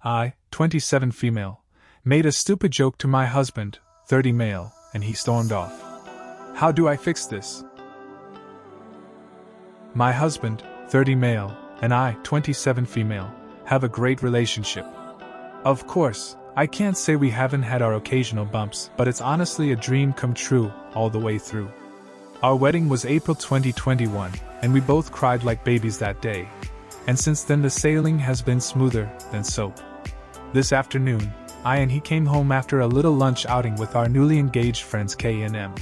I, 27 female, made a stupid joke to my husband, 30 male, and he stormed off. How do I fix this? My husband, 30 male, and I, 27 female, have a great relationship. Of course, I can't say we haven't had our occasional bumps, but it's honestly a dream come true all the way through. Our wedding was April 2021, and we both cried like babies that day. And since then the sailing has been smoother than soap. This afternoon, I and he came home after a little lunch outing with our newly engaged friends K and M.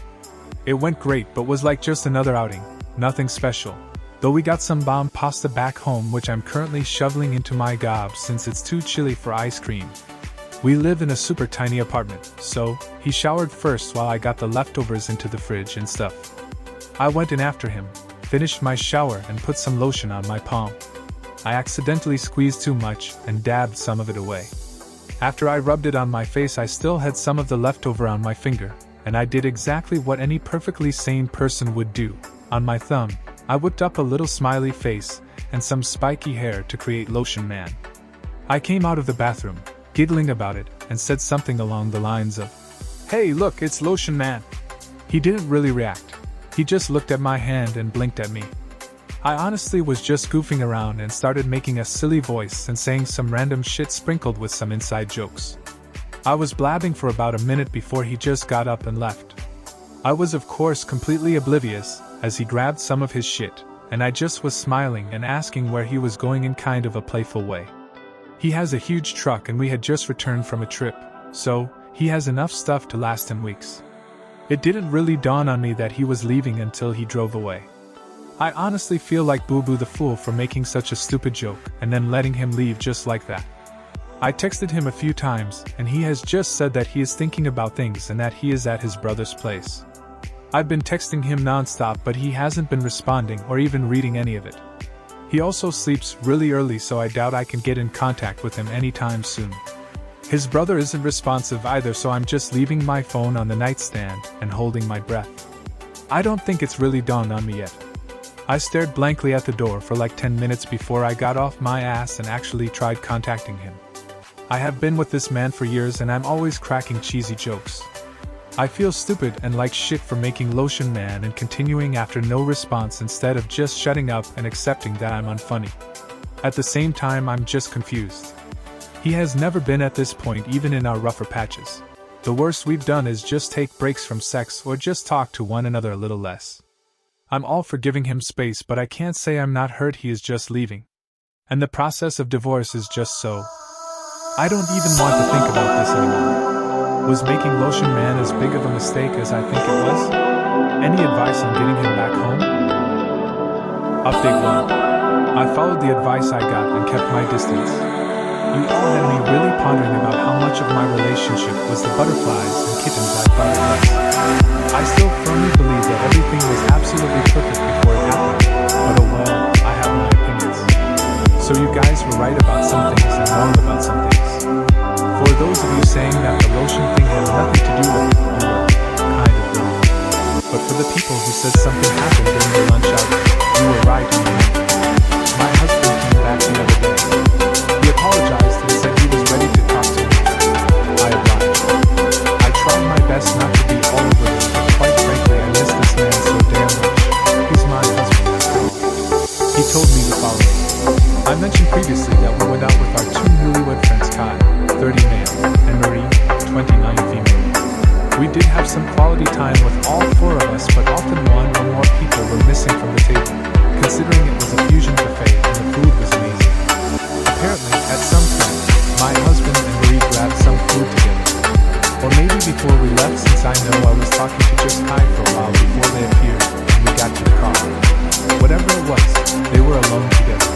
It went great but was like just another outing, nothing special. Though we got some bomb pasta back home which I'm currently shoveling into my gob since it's too chilly for ice cream. We live in a super tiny apartment, so he showered first while I got the leftovers into the fridge and stuff. I went in after him, finished my shower and put some lotion on my palm. I accidentally squeezed too much and dabbed some of it away. After I rubbed it on my face I still had some of the leftover on my finger, and I did exactly what any perfectly sane person would do. On my thumb, I whipped up a little smiley face and some spiky hair to create Lotion Man. I came out of the bathroom, giggling about it, and said something along the lines of, "Hey look, it's Lotion Man." He didn't really react. He just looked at my hand and blinked at me. I honestly was just goofing around and started making a silly voice and saying some random shit sprinkled with some inside jokes. I was blabbing for about a minute before he just got up and left. I was of course completely oblivious as he grabbed some of his shit, and I just was smiling and asking where he was going in kind of a playful way. He has a huge truck and we had just returned from a trip, so he has enough stuff to last him weeks. It didn't really dawn on me that he was leaving until he drove away. I honestly feel like Boo Boo the fool for making such a stupid joke and then letting him leave just like that. I texted him a few times and he has just said that he is thinking about things and that he is at his brother's place. I've been texting him nonstop but he hasn't been responding or even reading any of it. He also sleeps really early so I doubt I can get in contact with him anytime soon. His brother isn't responsive either so I'm just leaving my phone on the nightstand and holding my breath. I don't think it's really dawned on me yet. I stared blankly at the door for like 10 minutes before I got off my ass and actually tried contacting him. I have been with this man for years and I'm always cracking cheesy jokes. I feel stupid and like shit for making Lotion Man and continuing after no response instead of just shutting up and accepting that I'm unfunny. At the same time I'm just confused. He has never been at this point even in our rougher patches. The worst we've done is just take breaks from sex or just talk to one another a little less. I'm all for giving him space but I can't say I'm not hurt he is just leaving. And the process of divorce is just so. I don't even want to think about this anymore. Was making Lotion Man as big of a mistake as I think it was? Any advice on getting him back home? Update 1. I followed the advice I got and kept my distance. You all had me really pondering about how much of my relationship was the butterflies and kittens I thought it was. I still firmly believe that everything was absolutely perfect before it happened, but oh well, I have my opinions. So you guys were right about some things and wrong about some things. For those of you saying that the lotion thing had nothing to do with it, you were kind of wrong. But for the people who said something happened during the lunch hour, you were right in the end. My husband came back the other day. He apologized and said he was ready to talk to me. I obliged. I tried my best not to be all over it, but quite frankly I miss this man so damn much. He's my husband after all. He told me the following. I mentioned previously that we went out with our two newlywed friends Kai, 30 male, and Marie, 29 female. We did have some quality time with all four of us but often one or more people were missing from the table, considering it was a fusion buffet and the food was amazing. Apparently, at some point, my husband and Marie grabbed some food together. Or maybe before we left since I know I was talking to just Kai for a while before they appeared and we got to the car. Whatever it was, they were alone together.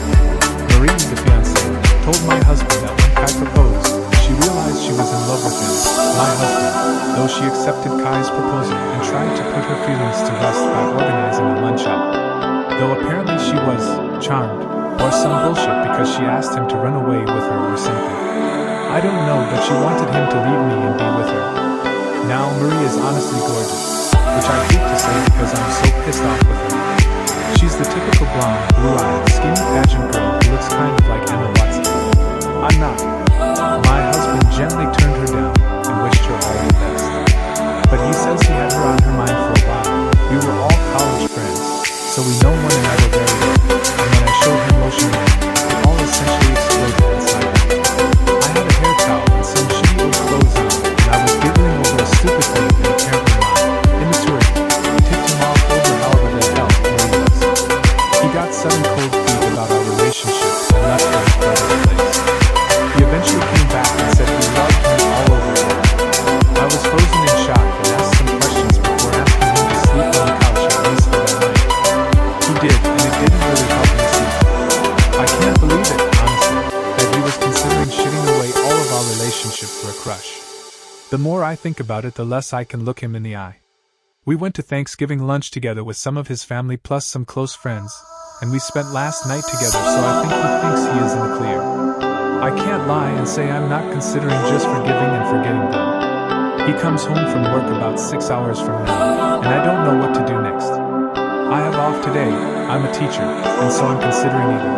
Marie, the fiancée, told my husband that when Kai proposed, she realized she was in love with him, my husband, though she accepted Kai's proposal and tried to put her feelings to rest by organizing a lunch out. Though apparently she was charmed, or some bullshit because she asked him to run away with her or something. I don't know, but she wanted him to leave me and be with her. Now Marie is honestly gorgeous, which I hate to say because I'm so pissed off with her. She's the typical blonde, blue-eyed, skinny pageant girl who looks kind of like Emma Watson. I'm not. gently turned her down and wished her all the best. But he says he had her on her mind for a while. We were all college friends, so we know one another very well. And when I showed him lotion man, it all essentially exploded inside me. I had a hair towel and some shitty old clothes on, and I was giggling over a stupid thing that apparently my immaturity tipped him off over however the hell Marie was. He got sudden cold feet about our relationship and left for his brother's place. He eventually came back and said he loved me all over again. I was frozen in shock and asked some questions before asking him to sleep on the couch at least for that night. He did, and it didn't really help me sleep. I can't believe it, honestly, that he was considering shitting away all of our relationship for a crush. The more I think about it, the less I can look him in the eye. We went to Thanksgiving lunch together with some of his family plus some close friends, and we spent last night together, so I think he thinks he is in the clear. I can't lie and say I'm not considering just forgiving and forgetting them. He comes home from work about 6 hours from now, and I don't know what to do next. I have off today, I'm a teacher, and so I'm considering either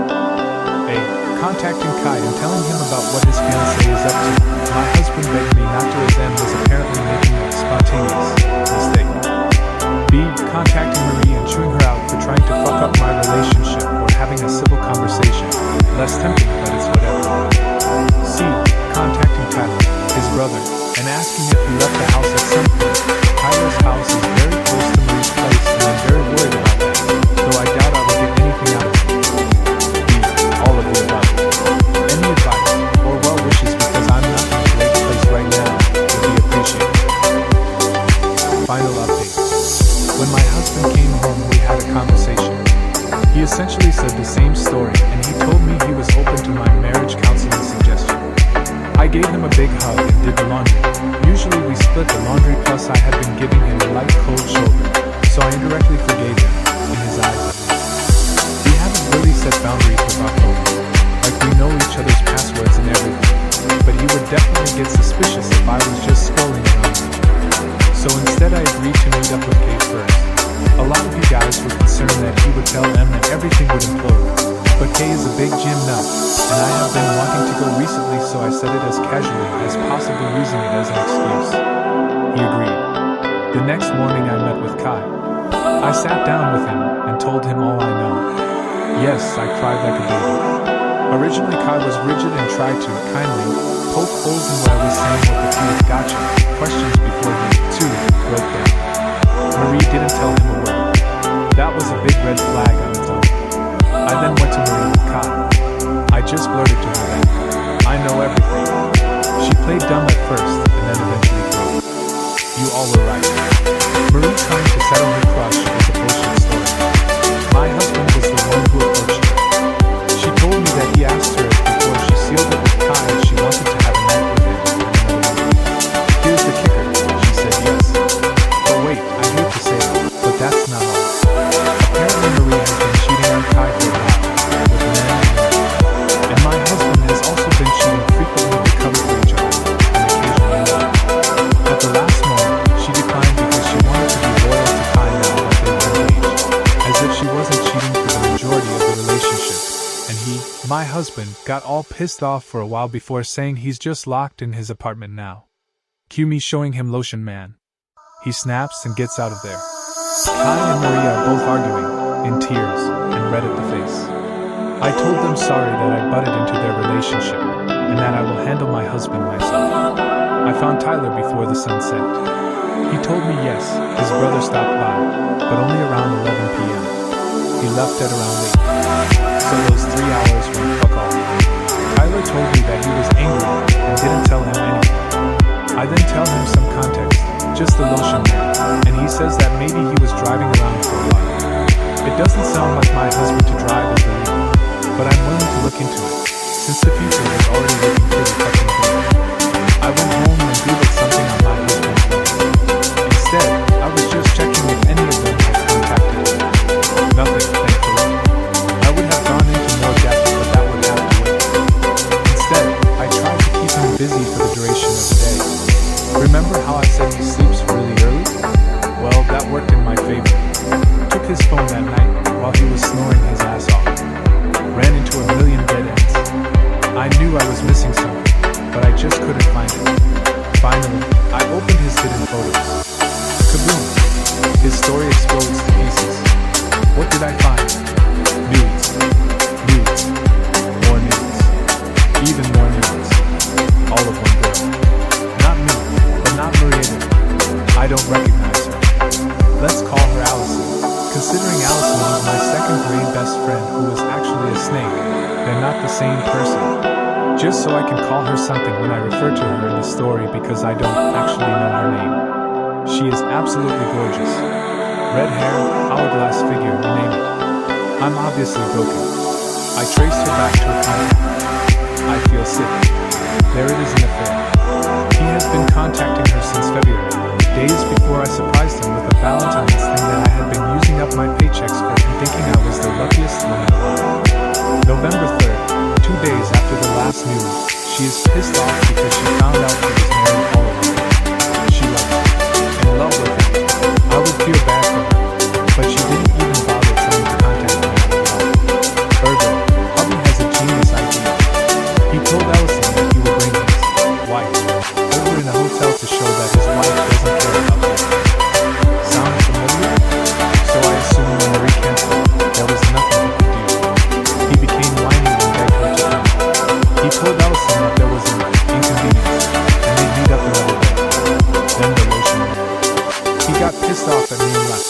A. Contacting Kai and telling him about what his fiancée is up to. My husband begged me not to, as N was apparently making a spontaneous mistake. B. Contacting Marie and chewing her out for trying to fuck up my relationship or having a civil conversation. Less tempting, but it's whatever. C. Contacting Tyler, his brother, and asking if he left the house at some point. Tyler's house is very close to Marie's place, and I'm very worried about that, though I doubt I will get anything out of it. D. All of the above. Any advice or well wishes, because I'm not in a great place right now, would be appreciated. Final update. When my husband came home, we had a conversation. He essentially said the same story, and he told me he was open to my marriage counseling suggestion. I gave him a big hug and did the laundry. Usually we split the laundry, plus I had been giving him a light cold shoulder, so I indirectly forgave him, in his eyes at least. We haven't really set boundaries with our phone, like we know each other's passwords and everything, but he would definitely get suspicious if I was just scrolling around him. So instead I agreed to meet up with Kate first. A lot of you guys were concerned that he would tell them that everything would implode, but Kay is a big gym nut, and I have been wanting to go recently, so I said it as casually as possible, using it as an excuse. He agreed. The next morning I met with Kai. I sat down with him and told him all I know. Yes, I cried like a baby. Originally Kai was rigid and tried to, kindly, poke holes in what I was saying with a few gotcha questions before he, too, broke down. Marie didn't tell him a word. That was a big red flag on its own. I then went to Marie with Kai. I just blurted to her that I know everything. She played dumb at first, and then eventually broke. You all were right. Marie trying to settle her crush was a bullshit story. My husband was the one who approached her. She told me that he asked her if before she sealed it with Kai she wanted to have a night with him and another woman. Here's the kicker, she said yes. But wait, I hate to say it, but that's not all. Apparently Marie has been cheating on Kai for a while, with men and women. And my husband has also been cheating frequently to cover for each other, and occasionally not. At the last moment, she declined because she wanted to be loyal to Kai now that they were engaged, as if she wasn't cheating for the majority of the relationship. And he, my husband, got all pissed off for a while before saying he's just locked in his apartment now. Cue me showing him lotion man. He snaps and gets out of there. Kai and Marie are both arguing, in tears, and red at the face. I told them sorry that I butted into their relationship, and that I will handle my husband myself. I found Tyler before the sun set. He told me yes, his brother stopped by, but only around 11 p.m. He left at around 8. So those 3 hours went fuck all. Tyler told me that he was angry and didn't tell him anything. I then tell him some context, just the lotion man, and he says that maybe he was driving around for a while. It doesn't sound like my husband to drive is illegal, but I'm willing to look into it, since the future is already looking pretty fucking good. I went home and googled something on my husband's phone. Instead, I was just checking if any of them had contacted him. Nothing, thankfully. I would have gone into more depth, but that would have to wait. Instead, I tried to keep him busy for the duration of the day. Remember how I said he sleeps really early? Well, that worked in my favor. Took his phone that night while he was snoring his ass off. Ran into a million dead ends. I knew I was missing something, but I just couldn't find it. don't recognize her. Let's call her Allison. Considering Allison was my second grade best friend who was actually a snake, they're not the same person. Just so I can call her something when I refer to her in the story because I don't actually know her name. She is absolutely gorgeous. Red hair, hourglass figure, you name it. I'm obviously broken. I traced her back to a contact. I feel sick. There it is in the affair. He has been contacting her since February, days before I surprised him with a Valentine's thing that I had been using up my paychecks for and thinking I was the luckiest woman alive. November 3rd, 2 days after the last news, she is pissed off because she found out he was married all along. She loves him, in love with him. I would feel bad for her, but she didn't even bother trying to contact me at all. Ergo, hubby has a genius idea. He told Allison that he would bring his wife over in a hotel to show that his wife doesn't care about him. Sound familiar? So I assumed when Marie canceled, there was nothing he could do. He became whiny and begged her to come. He told Allison that there was an inconvenience, and they'd meet up another day. Then the lotion went. He got pissed off at me and left.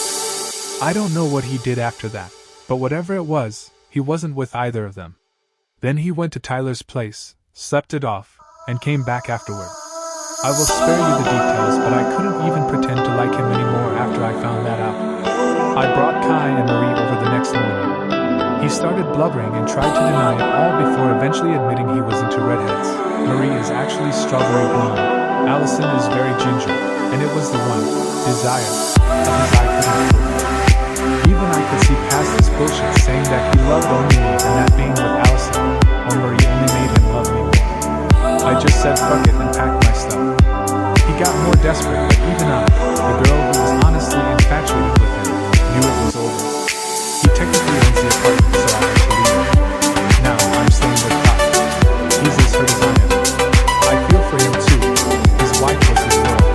I don't know what he did after that, but whatever it was, he wasn't with either of them. Then he went to Tyler's place, slept it off, and came back afterward. I will spare you the details, but I couldn't even pretend to like him anymore after I found that out. I brought Kai and Marie over the next morning. He started blubbering and tried to deny it all before eventually admitting he was into redheads. Marie is actually strawberry blonde. Allison is very ginger, and it was the one desire of his eye couldn't fulfill. Even I could see past this bullshit saying that he loved only me and that being with Allison or Marie only made him love me more. I just said fuck it and packed my stuff. He got more desperate, but even I, the girl who was honestly infatuated with him, knew it was over. He technically owns the apartment, so I had to leave. Now I'm staying with Kai. He's as hurt as I am. I feel for him too. His wife was his world.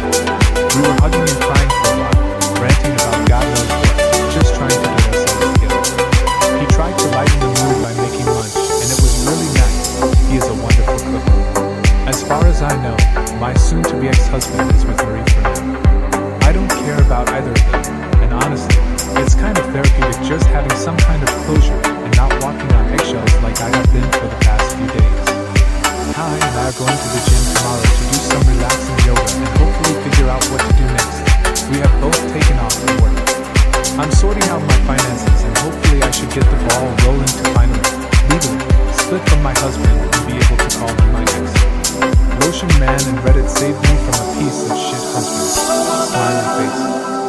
We were hugging and crying for a while, ranting about God knows what, just trying to get ourselves together. He tried to lighten the mood by making lunch, and it was really nice. He is a wonderful cook. As far as I know, my soon-to-be ex-husband is with Marie for now. I don't care about either of them, and honestly, it's kind of therapeutic just having some kind of closure and not walking on eggshells like I have been for the past few days. Kai and I are going to the gym tomorrow to do some relaxing yoga and hopefully figure out what to do next. We have both taken off from work. I'm sorting out my finances and hopefully I should get the ball rolling to finally, legally, split from my husband and be able to call him my ex. Lotion Man and Reddit saved me from a piece of shit husband. Smiley face.